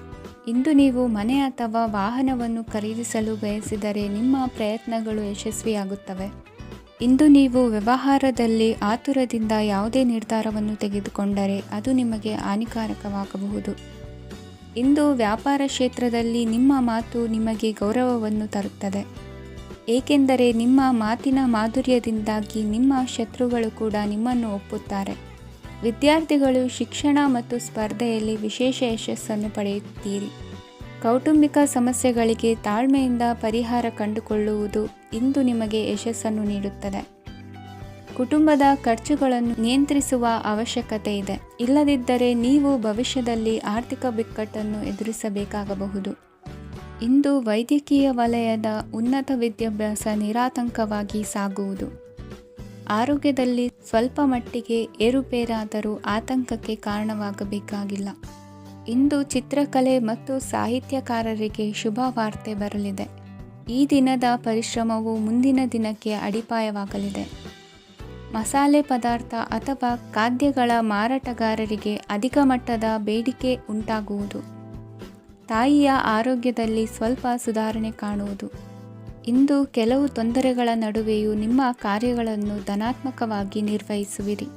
ಇಂದು ನೀವು ಮನೆ ಅಥವಾ ವಾಹನವನ್ನು ಖರೀದಿಸಲು ಬಯಸಿದರೆ ನಿಮ್ಮ ಪ್ರಯತ್ನಗಳು ಯಶಸ್ವಿಯಾಗುತ್ತವೆ. ಇಂದು ನೀವು ವ್ಯವಹಾರದಲ್ಲಿ ಆತುರದಿಂದ ಯಾವುದೇ ನಿರ್ಧಾರವನ್ನು ತೆಗೆದುಕೊಂಡರೆ ಅದು ನಿಮಗೆ ಹಾನಿಕಾರಕವಾಗಬಹುದು. ಇಂದು ವ್ಯಾಪಾರ ಕ್ಷೇತ್ರದಲ್ಲಿ ನಿಮ್ಮ ಮಾತು ನಿಮಗೆ ಗೌರವವನ್ನು ತರುತ್ತದೆ, ಏಕೆಂದರೆ ನಿಮ್ಮ ಮಾತಿನ ಮಾಧುರ್ಯದಿಂದಾಗಿ ನಿಮ್ಮ ಶತ್ರುಗಳು ಕೂಡ ನಿಮ್ಮನ್ನು ಒಪ್ಪುತ್ತಾರೆ. ವಿದ್ಯಾರ್ಥಿಗಳು ಶಿಕ್ಷಣ ಮತ್ತು ಸ್ಪರ್ಧೆಯಲ್ಲಿ ವಿಶೇಷ ಯಶಸ್ಸನ್ನು ಪಡೆಯುತ್ತೀರಿ. ಕೌಟುಂಬಿಕ ಸಮಸ್ಯೆಗಳಿಗೆ ತಾಳ್ಮೆಯಿಂದ ಪರಿಹಾರ ಕಂಡುಕೊಳ್ಳುವುದು ಇಂದು ನಿಮಗೆ ಯಶಸ್ಸನ್ನು ನೀಡುತ್ತದೆ. ಕುಟುಂಬದ ಖರ್ಚುಗಳನ್ನು ನಿಯಂತ್ರಿಸುವ ಅವಶ್ಯಕತೆ ಇದೆ. ಇಲ್ಲದಿದ್ದರೆ ನೀವು ಭವಿಷ್ಯದಲ್ಲಿ ಆರ್ಥಿಕ ಬಿಕ್ಕಟ್ಟನ್ನು ಎದುರಿಸಬೇಕಾಗಬಹುದು. ಇಂದು ವೈದ್ಯಕೀಯ ವಲಯದ ಉನ್ನತ ವಿದ್ಯಾಭ್ಯಾಸ ನಿರಾತಂಕವಾಗಿ ಸಾಗುವುದು. ಆರೋಗ್ಯದಲ್ಲಿ ಸ್ವಲ್ಪ ಮಟ್ಟಿಗೆ ಏರುಪೇರಾದರೂ ಆತಂಕಕ್ಕೆ ಕಾರಣವಾಗಬೇಕಾಗಿಲ್ಲ. ಇಂದು ಚಿತ್ರಕಲೆ ಮತ್ತು ಸಾಹಿತ್ಯಕಾರರಿಗೆ ಶುಭ ವಾರ್ತೆ ಬರಲಿದೆ. ಈ ದಿನದ ಪರಿಶ್ರಮವು ಮುಂದಿನ ದಿನಕ್ಕೆ ಅಡಿಪಾಯವಾಗಲಿದೆ. ಮಸಾಲೆ ಪದಾರ್ಥ ಅಥವಾ ಖಾದ್ಯಗಳ ಮಾರಾಟಗಾರರಿಗೆ ಅಧಿಕ ಮಟ್ಟದ ಬೇಡಿಕೆ ಉಂಟಾಗುವುದು. ತಾಯಿಯ ಆರೋಗ್ಯದಲ್ಲಿ ಸ್ವಲ್ಪ ಸುಧಾರಣೆ ಕಾಣುವುದು. ಇಂದು ಕೆಲವು ತೊಂದರೆಗಳ ನಡುವೆಯೂ ನಿಮ್ಮ ಕಾರ್ಯಗಳನ್ನು ಧನಾತ್ಮಕವಾಗಿ ನಿರ್ವಹಿಸುವಿರಿ.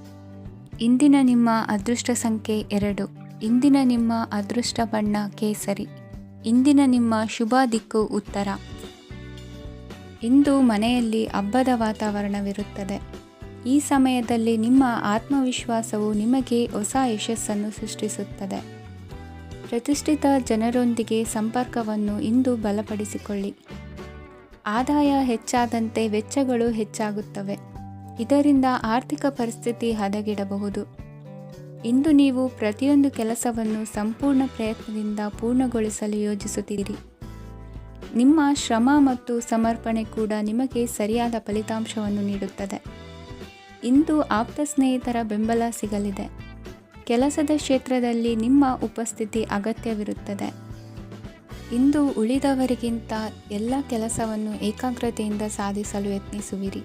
ಇಂದಿನ ನಿಮ್ಮ ಅದೃಷ್ಟ ಸಂಖ್ಯೆ 2. ಇಂದಿನ ನಿಮ್ಮ ಅದೃಷ್ಟ ಬಣ್ಣ ಕೇಸರಿ. ಇಂದಿನ ನಿಮ್ಮ ಶುಭ ದಿಕ್ಕು ಉತ್ತರ. ಇಂದು ಮನೆಯಲ್ಲಿ ಹಬ್ಬದ ವಾತಾವರಣವಿರುತ್ತದೆ. ಈ ಸಮಯದಲ್ಲಿ ನಿಮ್ಮ ಆತ್ಮವಿಶ್ವಾಸವು ನಿಮಗೆ ಹೊಸ ಯಶಸ್ಸನ್ನು ಸೃಷ್ಟಿಸುತ್ತದೆ. ಪ್ರತಿಷ್ಠಿತ ಜನರೊಂದಿಗೆ ಸಂಪರ್ಕವನ್ನು ಇಂದು ಬಲಪಡಿಸಿಕೊಳ್ಳಿ. ಆದಾಯ ಹೆಚ್ಚಾದಂತೆ ವೆಚ್ಚಗಳು ಹೆಚ್ಚಾಗುತ್ತವೆ. ಇದರಿಂದ ಆರ್ಥಿಕ ಪರಿಸ್ಥಿತಿ ಹದಗೆಡಬಹುದು. ಇಂದು ನೀವು ಪ್ರತಿಯೊಂದು ಕೆಲಸವನ್ನು ಸಂಪೂರ್ಣ ಪ್ರಯತ್ನದಿಂದ ಪೂರ್ಣಗೊಳಿಸಲು ಯೋಜಿಸುತ್ತೀರಿ. ನಿಮ್ಮ ಶ್ರಮ ಮತ್ತು ಸಮರ್ಪಣೆ ಕೂಡ ನಿಮಗೆ ಸರಿಯಾದ ಫಲಿತಾಂಶವನ್ನು ನೀಡುತ್ತದೆ. ಇಂದು ಆಪ್ತ ಸ್ನೇಹಿತರ ಬೆಂಬಲ ಸಿಗಲಿದೆ. ಕೆಲಸದ ಕ್ಷೇತ್ರದಲ್ಲಿ ನಿಮ್ಮ ಉಪಸ್ಥಿತಿ ಅಗತ್ಯವಿರುತ್ತದೆ. ಇಂದು ಉಳಿದವರಿಗಿಂತ ಎಲ್ಲ ಕೆಲಸವನ್ನು ಏಕಾಗ್ರತೆಯಿಂದ ಸಾಧಿಸಲು ಯತ್ನಿಸುವಿರಿ.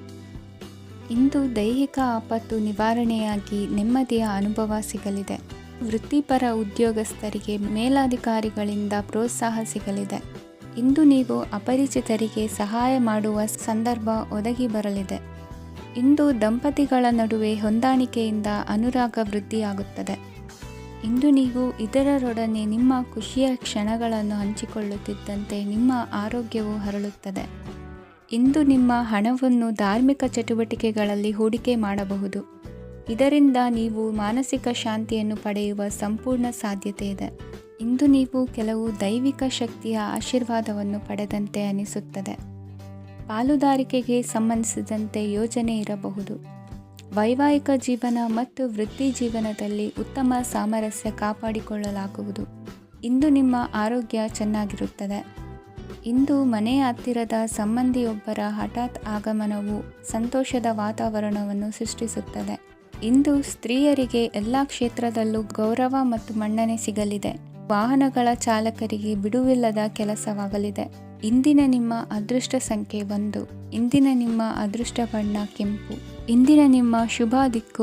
ಇಂದು ದೈಹಿಕ ಆಪತ್ತು ನಿವಾರಣೆಯಾಗಿ ನೆಮ್ಮದಿಯ ಅನುಭವ ಸಿಗಲಿದೆ. ವೃತ್ತಿಪರ ಉದ್ಯೋಗಸ್ಥರಿಗೆ ಮೇಲಾಧಿಕಾರಿಗಳಿಂದ ಪ್ರೋತ್ಸಾಹ ಸಿಗಲಿದೆ. ಇಂದು ನೀವು ಅಪರಿಚಿತರಿಗೆ ಸಹಾಯ ಮಾಡುವ ಸಂದರ್ಭ ಒದಗಿ ಬರಲಿದೆ. ಇಂದು ದಂಪತಿಗಳ ನಡುವೆ ಹೊಂದಾಣಿಕೆಯಿಂದ ಅನುರಾಗ ವೃದ್ಧಿಯಾಗುತ್ತದೆ. ಇಂದು ನೀವು ಇತರರೊಡನೆ ನಿಮ್ಮ ಖುಷಿಯ ಕ್ಷಣಗಳನ್ನು ಹಂಚಿಕೊಳ್ಳುತ್ತಿದ್ದಂತೆ ನಿಮ್ಮ ಆರೋಗ್ಯವು ಹರಳುತ್ತದೆ. ಇಂದು ನಿಮ್ಮ ಹಣವನ್ನು ಧಾರ್ಮಿಕ ಚಟುವಟಿಕೆಗಳಲ್ಲಿ ಹೂಡಿಕೆ ಮಾಡಬಹುದು. ಇದರಿಂದ ನೀವು ಮಾನಸಿಕ ಶಾಂತಿಯನ್ನು ಪಡೆಯುವ ಸಂಪೂರ್ಣ ಸಾಧ್ಯತೆ ಇದೆ. ಇಂದು ನೀವು ಕೆಲವು ದೈವಿಕ ಶಕ್ತಿಯ ಆಶೀರ್ವಾದವನ್ನು ಪಡೆದಂತೆ ಅನಿಸುತ್ತದೆ. ಪಾಲುದಾರಿಕೆಗೆ ಸಂಬಂಧಿಸಿದಂತೆ ಯೋಜನೆ ಇರಬಹುದು. ವೈವಾಹಿಕ ಜೀವನ ಮತ್ತು ವೃತ್ತಿ ಜೀವನದಲ್ಲಿ ಉತ್ತಮ ಸಾಮರಸ್ಯ ಕಾಪಾಡಿಕೊಳ್ಳಲಾಗುವುದು. ಇಂದು ನಿಮ್ಮ ಆರೋಗ್ಯ ಚೆನ್ನಾಗಿರುತ್ತದೆ. ಇಂದು ಮನೆಯ ಹತ್ತಿರದ ಸಂಬಂಧಿಯೊಬ್ಬರ ಹಠಾತ್ ಆಗಮನವು ಸಂತೋಷದ ವಾತಾವರಣವನ್ನು ಸೃಷ್ಟಿಸುತ್ತದೆ. ಇಂದು ಸ್ತ್ರೀಯರಿಗೆ ಎಲ್ಲ ಕ್ಷೇತ್ರದಲ್ಲೂ ಗೌರವ ಮತ್ತು ಮನ್ನಣೆ ಸಿಗಲಿದೆ. ವಾಹನಗಳ ಚಾಲಕರಿಗೆ ಬಿಡುವಿಲ್ಲದ ಕೆಲಸವಾಗಲಿದೆ. ಇಂದಿನ ನಿಮ್ಮ ಅದೃಷ್ಟ ಸಂಖ್ಯೆ 1. ಇಂದಿನ ನಿಮ್ಮ ಅದೃಷ್ಟ ಬಣ್ಣ ಕೆಂಪು. ಇಂದಿನ ನಿಮ್ಮ ಶುಭ ದಿಕ್ಕು